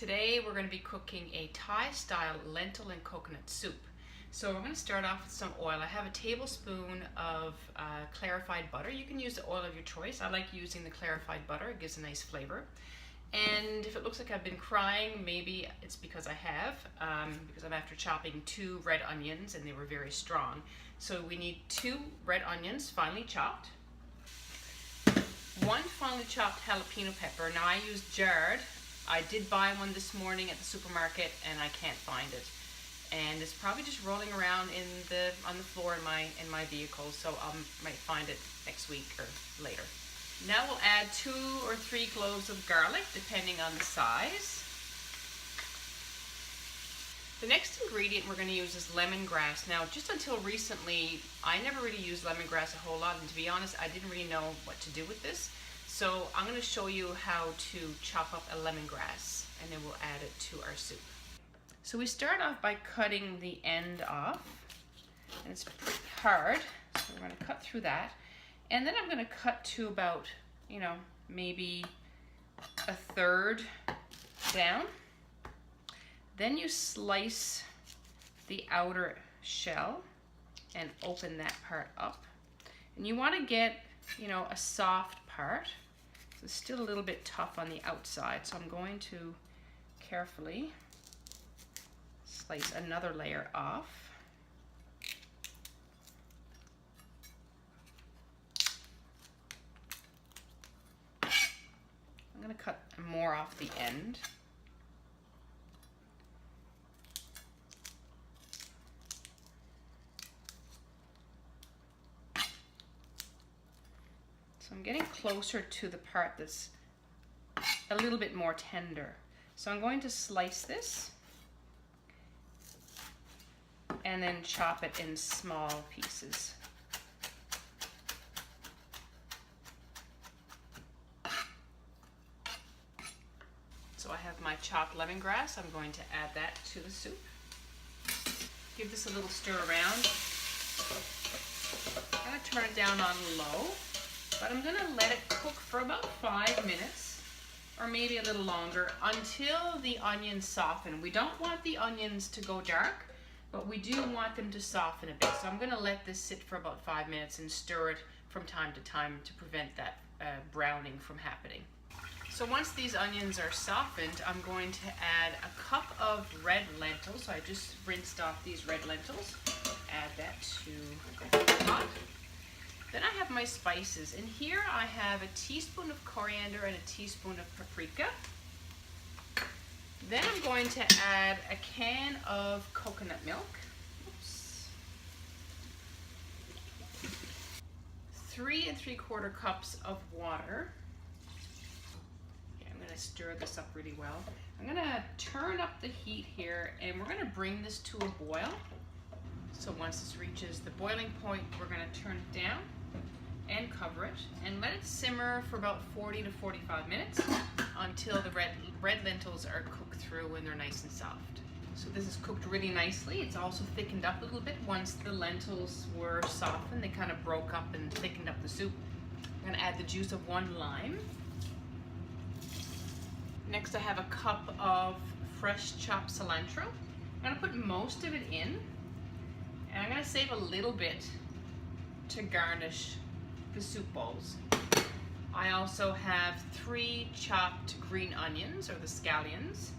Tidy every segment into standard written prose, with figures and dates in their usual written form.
Today we're going to be cooking a Thai-style lentil and coconut soup. So we're going to start off with some oil. I have a tablespoon of clarified butter. You can use the oil of your choice. I like using the clarified butter. It gives a nice flavor. And if it looks like I've been crying, maybe it's because I have, because I'm after chopping 2 red onions and they were very strong. So we need 2 red onions finely chopped, 1 finely chopped jalapeno pepper. Now I use jarred. I did buy one this morning at the supermarket and I can't find it. And it's probably just rolling around on the floor in my vehicle, so I might find it next week or later. Now we'll add 2 or 3 cloves of garlic, depending on the size. The next ingredient we're going to use is lemongrass. Now, just until recently, I never really used lemongrass a whole lot, and to be honest, I didn't really know what to do with this. So I'm going to show you how to chop up a lemongrass, and then we'll add it to our soup. So we start off by cutting the end off, and it's pretty hard, so we're going to cut through that. And then I'm going to cut to about, maybe 1/3 down. Then you slice the outer shell and open that part up. And you want to get, a soft part. So it's still a little bit tough on the outside, so I'm going to carefully slice another layer off. I'm going to cut more off the end. So I'm getting closer to the part that's a little bit more tender. So I'm going to slice this and then chop it in small pieces. So I have my chopped lemongrass. I'm going to add that to the soup. Give this a little stir around. I'm going to turn it down on low, but I'm going to let it cook for about 5 minutes or maybe a little longer until the onions soften. We don't want the onions to go dark, but we do want them to soften a bit. So I'm going to let this sit for about 5 minutes and stir it from time to time to prevent that browning from happening. So once these onions are softened, I'm going to add a cup of red lentils. So I just rinsed off these red lentils. Add that to the pot. Then I have my spices. And here I have a teaspoon of coriander and a teaspoon of paprika. Then I'm going to add a can of coconut milk. Oops. 3 3/4 cups of water. I'm going to stir this up really well. I'm going to turn up the heat here and we're going to bring this to a boil. So once this reaches the boiling point, we're going to turn it down and cover it and let it simmer for about 40 to 45 minutes until the red lentils are cooked through and they're nice and soft. So this is cooked really nicely. It's also thickened up a little bit once the lentils were softened. They kind of broke up and thickened up the soup. I'm going to add the juice of 1 lime. Next I have a cup of fresh chopped cilantro. I'm going to put most of it in and I'm going to save a little bit to garnish the soup bowls. I also have 3 chopped green onions, or the scallions.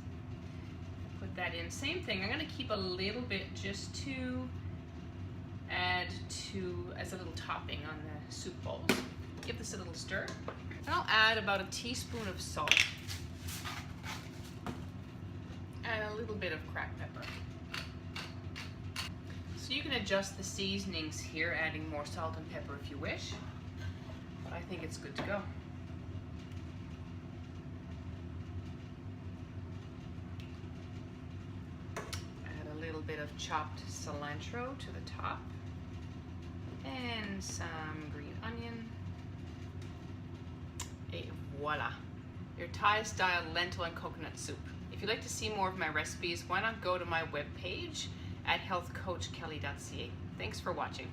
Put that in. Same thing, I'm going to keep a little bit just to add as a little topping on the soup bowls. Give this a little stir. And I'll add about a teaspoon of salt and a little bit of cracked pepper. So you can adjust the seasonings here, adding more salt and pepper if you wish. I think it's good to go. Add a little bit of chopped cilantro to the top and some green onion. Et voila! Your Thai-style lentil and coconut soup. If you'd like to see more of my recipes, why not go to my webpage at healthcoachkelly.ca. Thanks for watching.